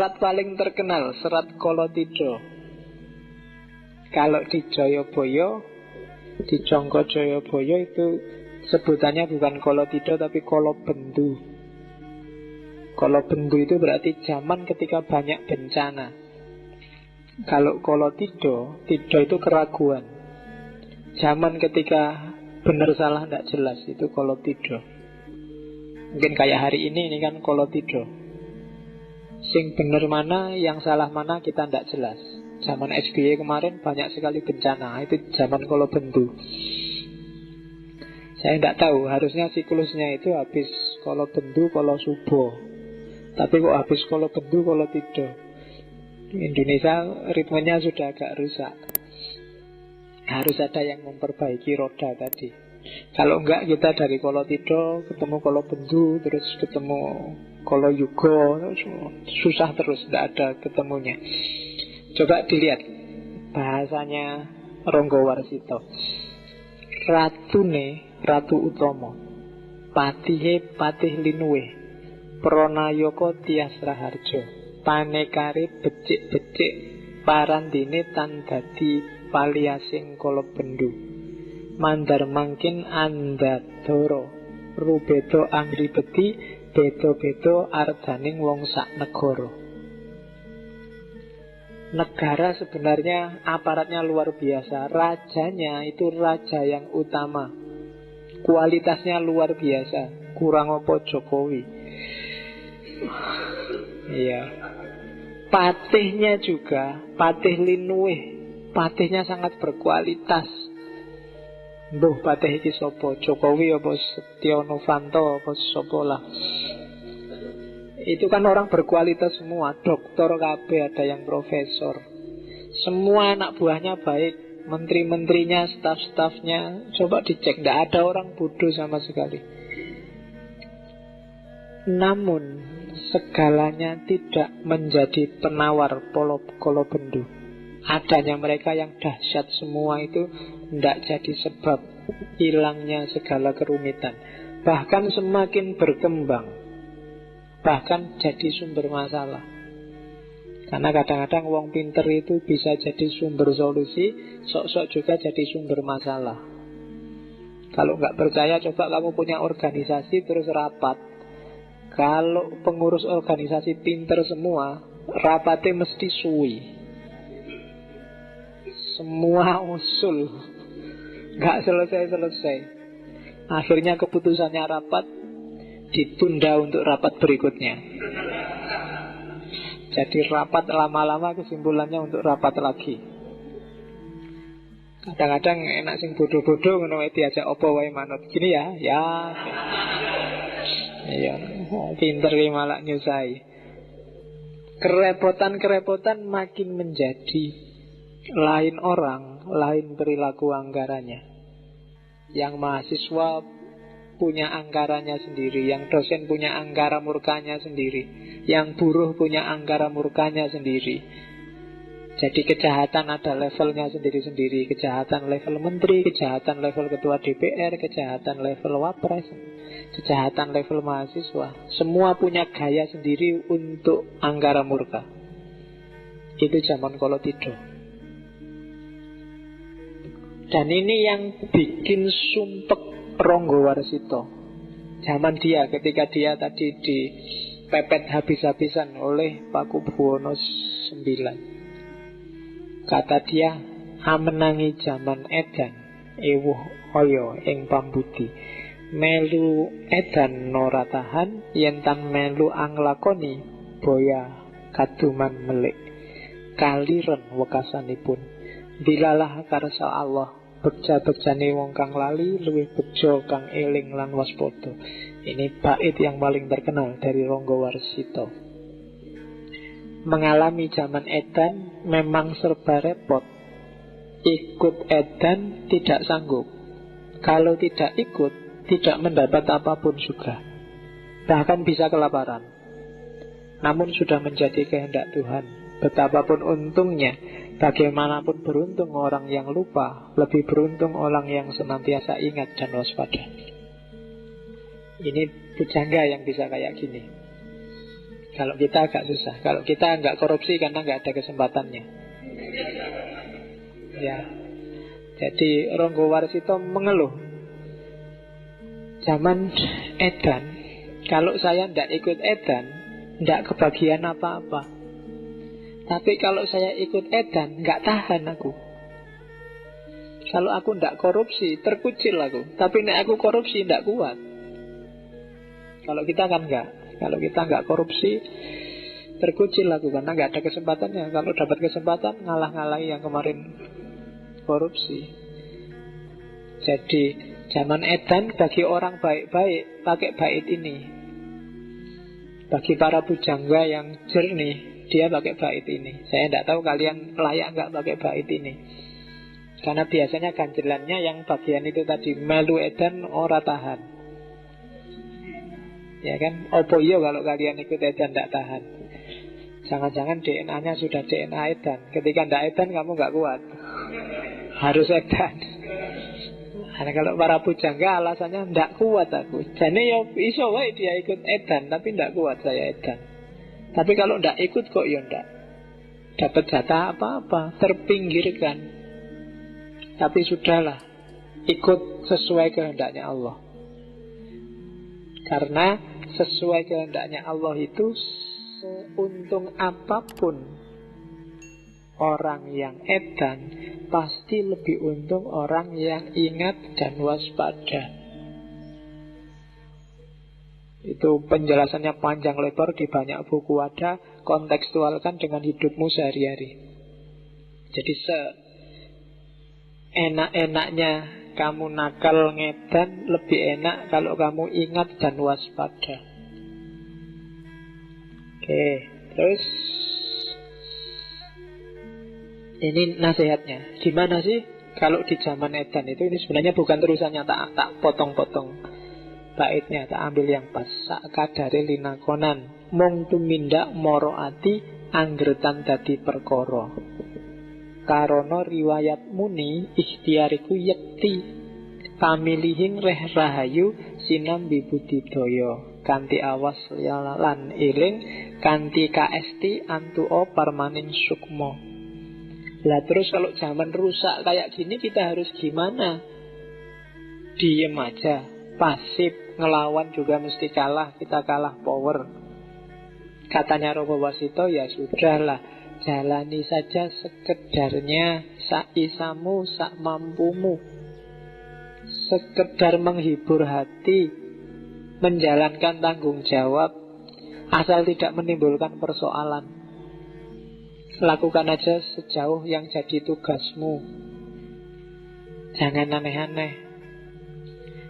Serat paling terkenal, serat Kolotida. Kalau di Jayabaya, di Jangka Jayabaya itu sebutannya bukan Kolotida tapi Kolobendu. Kolobendu itu berarti zaman ketika banyak bencana. Kalau Kolotida, Tida itu keraguan. Zaman ketika benar salah tidak jelas, itu Kolotida. Mungkin kayak hari ini kan Kolotida. Sing benar mana, yang salah mana kita tidak jelas. Zaman SBY kemarin banyak sekali bencana. Itu zaman Kolobendu. Saya tidak tahu, harusnya siklusnya itu habis Kolobendu, Kolosubo. Tapi kok habis Kolobendu, Kolotida. Indonesia ritmenya sudah agak rusak. Harus ada yang memperbaiki roda tadi. Kalau enggak kita dari Kolotida ketemu Kolobendu, terus ketemu Koloyuga, susah terus, tidak ada ketemunya. Coba dilihat bahasanya Ranggawarsita. Ratune Ratu Utama, patihe Patih Linuwih, Pranayaka Tyas Raharja, panekare becik-becik parandene tan dadi paliasing Kolobendu. Mandar mangkin andadara, rubeda angribeti, beda-beda arjaning wong sak negara. Negara sebenarnya aparatnya luar biasa. Rajanya itu raja yang utama, kualitasnya luar biasa. Kurang apa Jokowi? Iya. Patihnya juga, Patih Linuwih, patihnya sangat berkualitas. Mbuh patih iki sapa? Jokowi apa Setya Novanto apa sapa lah. Itu kan orang berkualitas semua, doktor kabeh, ada yang profesor. Semua anak buahnya baik, menteri-menterinya, staf-stafnya. Coba dicek, tidak ada orang bodoh sama sekali. Namun segalanya tidak menjadi penawar Kolobendu. Adanya mereka yang dahsyat semua itu tidak jadi sebab hilangnya segala kerumitan. Bahkan semakin berkembang, bahkan jadi sumber masalah. Karena kadang-kadang wong pinter itu bisa jadi sumber solusi, sok-sok juga jadi sumber masalah. Kalau nggak percaya, coba kamu punya organisasi terus rapat. Kalau pengurus organisasi pinter semua, rapatnya mesti suwi. Semua usul nggak selesai-selesai. Akhirnya keputusannya rapat ditunda untuk rapat berikutnya. Jadi rapat lama-lama kesimpulannya untuk rapat lagi. Kadang-kadang enak sing bodoh-bodoh ngono wae diajak opo wae manut. Gini ya. Iya, pinter ki malah nyusai. Kerepotan-kerepotan makin menjadi lain orang, lain perilaku anggarannya. Yang mahasiswa punya anggarannya sendiri, yang dosen punya anggara murkanya sendiri, yang buruh punya anggara murkanya sendiri. Jadi kejahatan ada levelnya sendiri-sendiri. Kejahatan level menteri, kejahatan level ketua DPR, kejahatan level wapres, kejahatan level mahasiswa. Semua punya gaya sendiri untuk anggara murka. Itu zaman Kolotida. Dan ini yang bikin sumpek Ranggawarsita. Zaman dia, ketika dia tadi dipepet habis-habisan oleh Pakubuwono IX. Kata dia, amenangi zaman edan, ewuh oyo ing pambudi. Melu edan nora tahan, yentan melu anglakoni, boya kaduman melik. Kaliren wekasanipun, dilalah karsa Allah, bekja-bekjane wong kang lali, luwih bejo kang eling lan waspada. Ini bait yang paling terkenal dari Ranggawarsita. Mengalami zaman edan memang serba repot. Ikut edan tidak sanggup. Kalau tidak ikut, tidak mendapat apapun juga. Bahkan bisa kelaparan. Namun sudah menjadi kehendak Tuhan. Betapapun untungnya, bagaimanapun beruntung orang yang lupa, lebih beruntung orang yang senantiasa ingat dan waspada. Ini pujangga yang bisa kayak gini. Kalau kita agak susah. Kalau kita nggak korupsi karena nggak ada kesempatannya. Ya. Jadi Ronggo Warsito mengeluh, zaman edan, kalau saya ndak ikut edan, ndak kebagian apa-apa. Tapi kalau saya ikut edan, nggak tahan aku. Kalau aku ndak korupsi, terkucil aku. Tapi nek aku korupsi, ndak kuat. Kalau kita kan nggak. Kalau kita nggak korupsi, terkucil aku karena nggak ada kesempatannya. Kalau dapat kesempatan, ngalah-ngalahi yang kemarin korupsi. Jadi zaman edan bagi orang baik-baik pakai bait ini. Bagi para pujangga yang jernih, dia pakai bait ini. Saya tidak tahu kalian layak nggak pakai bait ini. Karena biasanya ganjelannya yang bagian itu tadi, melu edan ora tahan. Ya kan, opo iyo kalau kalian ikut edan tidak tahan. Jangan-jangan DNA-nya sudah DNA edan. Ketika tidak edan kamu nggak kuat, harus edan. Karena kalau para pujangga alasannya tidak kuat aku. Jadi ya iso wae dia ikut edan, tapi tidak kuat saya edan. Tapi kalau tidak ikut kok ya tidak dapat jatah apa-apa, terpinggirkan. Tapi sudahlah, ikut sesuai kehendaknya Allah. Karena sesuai kehendaknya Allah itu, seuntung apapun orang yang edan, pasti lebih untung orang yang ingat dan waspada. Itu penjelasannya panjang lebar, di banyak buku ada. Kontekstualkan dengan hidupmu sehari-hari. Jadi seenak-enaknya kamu nakal ngedan, lebih enak kalau kamu ingat dan waspada. Oke, terus ini nasihatnya. Gimana sih kalau di zaman edan itu? Ini sebenarnya bukan terusannya, tak potong-potong baitnya, tak ambil yang pas. Sakadare linakonan mung tumindak moro ati anggretan dadi perkara. Karono riwayat muni ikhtiariku yekti pamilihin reh rahayu sinambi budidaya kanti awas lan eling kanti kaesti antuo parmaning sukmo. Lah terus kalau zaman rusak kayak gini kita harus gimana? Diem aja, pasif, ngelawan juga mesti kalah, kita kalah power. Katanya Ronggo Warsito, ya sudahlah, jalani saja sekedarnya, saisamu, sak mampumu. Sekedar menghibur hati, menjalankan tanggung jawab, asal tidak menimbulkan persoalan. Lakukan aja sejauh yang jadi tugasmu. Jangan aneh-aneh.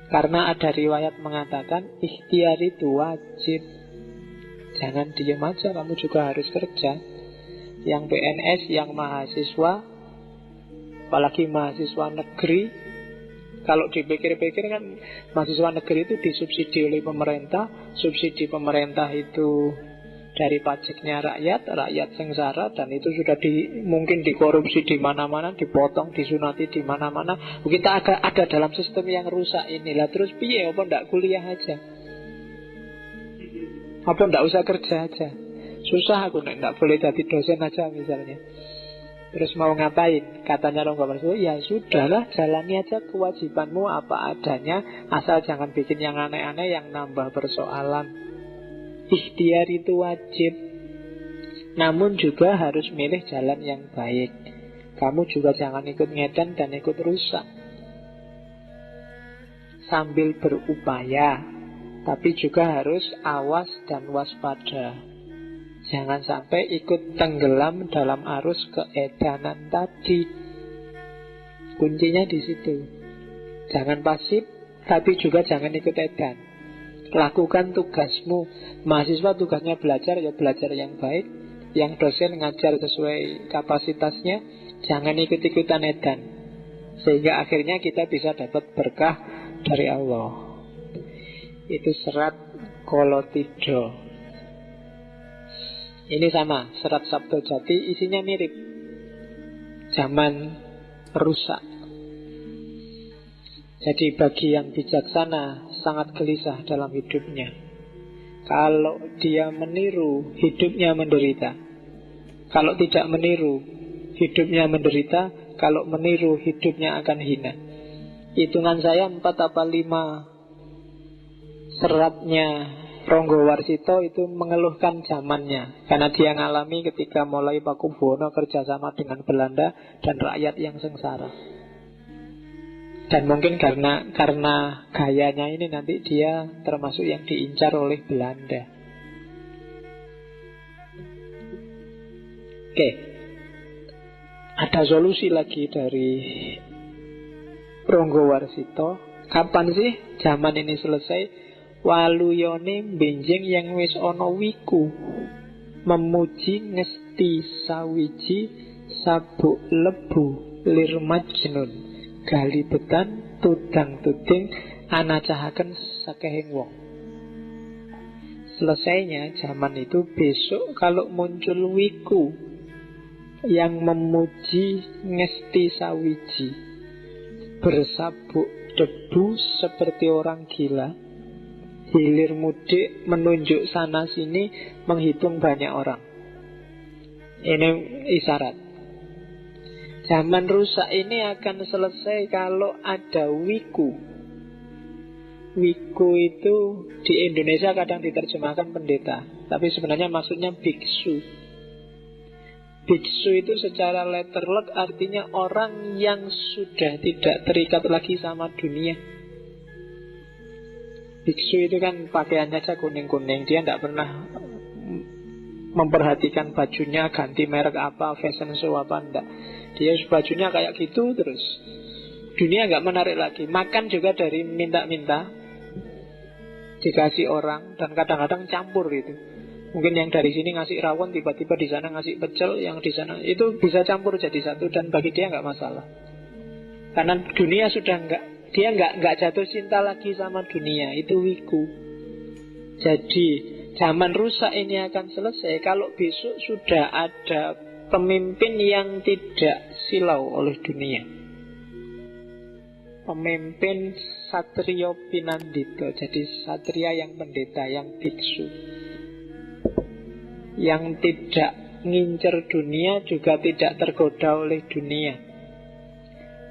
Karena ada riwayat mengatakan ikhtiar itu wajib. Jangan diem aja, kamu juga harus kerja. Yang PNS, yang mahasiswa, apalagi mahasiswa negeri, kalau dipikir-pikir kan mahasiswa negeri itu disubsidi oleh pemerintah. Subsidi pemerintah itu dari pajaknya rakyat sengsara, dan itu sudah mungkin dikorupsi di mana-mana, dipotong, disunati di mana-mana. Kita ada dalam sistem yang rusak inilah. Terus piye, apa ndak kuliah aja? Apa ndak usah kerja aja? Susah aku ndak boleh jadi dosen aja misalnya. Terus mau ngapain? Katanya Ronggo Warsito, ya sudahlah, jalani aja kewajibanmu apa adanya, asal jangan bikin yang aneh-aneh yang nambah persoalan. Ikhtiar itu wajib, namun juga harus milih jalan yang baik. Kamu juga jangan ikut ngedan dan ikut rusak. Sambil berupaya, tapi juga harus awas dan waspada. Jangan sampai ikut tenggelam dalam arus keedanan tadi. Kuncinya di situ. Jangan pasif, tapi juga jangan ikut edan. Lakukan tugasmu. Mahasiswa tugasnya belajar, ya belajar yang baik. Yang dosen ngajar sesuai kapasitasnya. Jangan ikut-ikutan edan, sehingga akhirnya kita bisa dapat berkah dari Allah. Itu serat Kolotidho. Ini sama, serat Sabto Jati, isinya mirip. Zaman rusak. Jadi bagi yang bijaksana sangat gelisah dalam hidupnya. Kalau dia meniru, hidupnya menderita. Kalau tidak meniru, hidupnya menderita. Kalau meniru, hidupnya akan hina. Hitungan saya 4 apa 5 seratnya Ronggo Warsito itu mengeluhkan zamannya, karena dia ngalami ketika mulai Pakubuwono kerjasama dengan Belanda dan rakyat yang sengsara. Dan mungkin karena gayanya ini nanti dia termasuk yang diincar oleh Belanda. Oke, ada solusi lagi dari Ronggo Warsito. Kapan sih zaman ini selesai? Waluyone benjing yang wis ana wiku, memuji ngesti sawiji sabuk lebu lir majnun, galibetan tudang tuding anacahaken sakehing wong. Selesainya zaman itu besok kalau muncul wiku yang memuji ngesti sawiji, bersabuk debu seperti orang gila, hilir mudik menunjuk sana sini, menghitung banyak orang. Ini isyarat. Zaman rusak ini akan selesai kalau ada wiku. Wiku itu di Indonesia kadang diterjemahkan pendeta, tapi sebenarnya maksudnya biksu. Biksu itu secara letterlock artinya orang yang sudah tidak terikat lagi sama dunia. Biksu itu kan pakaiannya aja kuning-kuning. Dia tidak pernah memperhatikan bajunya ganti merek apa, fashion show apa, enggak. Dia bajunya kayak gitu terus. Dunia nggak menarik lagi. Makan juga dari minta-minta, dikasih orang, dan kadang-kadang campur itu. Mungkin yang dari sini ngasih rawon, tiba-tiba di sana ngasih pecel, yang di sana itu bisa campur jadi satu, dan bagi dia nggak masalah. Karena dunia sudah dia nggak jatuh cinta lagi sama dunia. Itu wiku. Jadi zaman rusak ini akan selesai kalau besok sudah ada pemimpin yang tidak silau oleh dunia. Pemimpin Satrio Pinandito. Jadi satria yang pendeta, yang biksu, yang tidak ngincer dunia, juga tidak tergoda oleh dunia,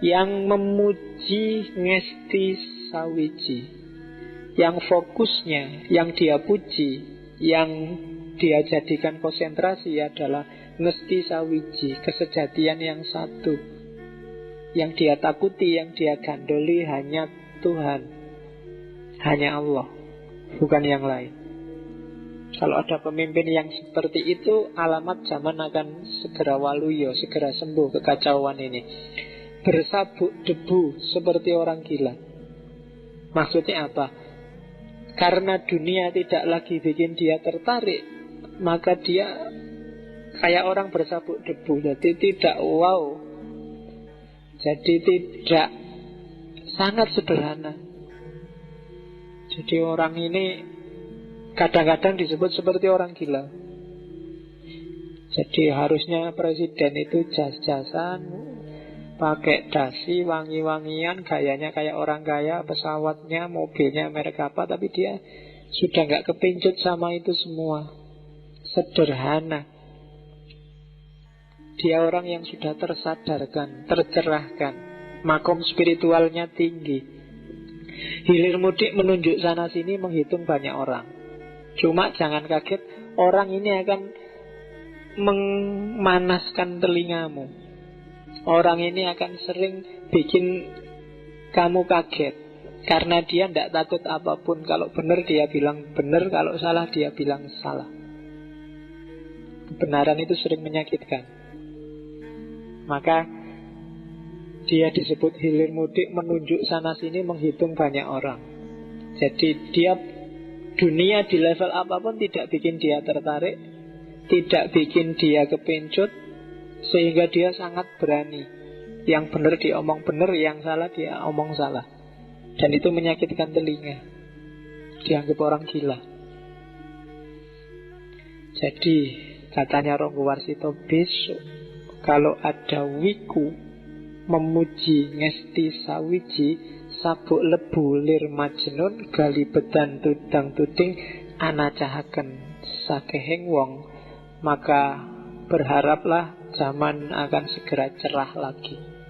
yang memuji ngesti sawiji, yang fokusnya, yang dia puji, yang dia jadikan konsentrasi adalah ngesti sawiji, kesejatian yang satu. Yang dia takuti, yang dia gandoli hanya Tuhan, hanya Allah, bukan yang lain. Kalau ada pemimpin yang seperti itu, alamat zaman akan segera waluyo, segera sembuh kekacauan ini. Bersabuk debu seperti orang gila. Maksudnya apa? Karena dunia tidak lagi bikin dia tertarik, maka dia kayak orang bersabuk debu. Jadi tidak wow, jadi tidak, sangat sederhana. Jadi orang ini kadang-kadang disebut seperti orang gila. Jadi harusnya presiden itu jas-jasan, pakai dasi, wangi-wangian, gayanya kayak orang kaya, pesawatnya, mobilnya merek apa, tapi dia sudah nggak kepincut sama itu semua. Sederhana. Dia orang yang sudah tersadarkan, tercerahkan, makom spiritualnya tinggi. Hilir mudik menunjuk sana sini, menghitung banyak orang. Cuma jangan kaget, orang ini akan memanaskan telingamu. Orang ini akan sering bikin kamu kaget, karena dia tidak takut apapun. Kalau benar dia bilang benar, kalau salah dia bilang salah. Kebenaran itu sering menyakitkan. Maka dia disebut hilir mudik, menunjuk sana sini, menghitung banyak orang. Jadi dia, dunia di level apapun tidak bikin dia tertarik, tidak bikin dia kepincut, sehingga dia sangat berani. Yang benar dia omong benar, yang salah dia omong salah. Dan itu menyakitkan telinga. Dianggap orang gila. Jadi katanya Ronggo Warsito, besok kalau ada wiku memuji ngesti sawiji, sabuk lebu lir majnun, galibetan tudang tuding, anacahaken sakehing wong, maka berharaplah zaman akan segera cerah lagi.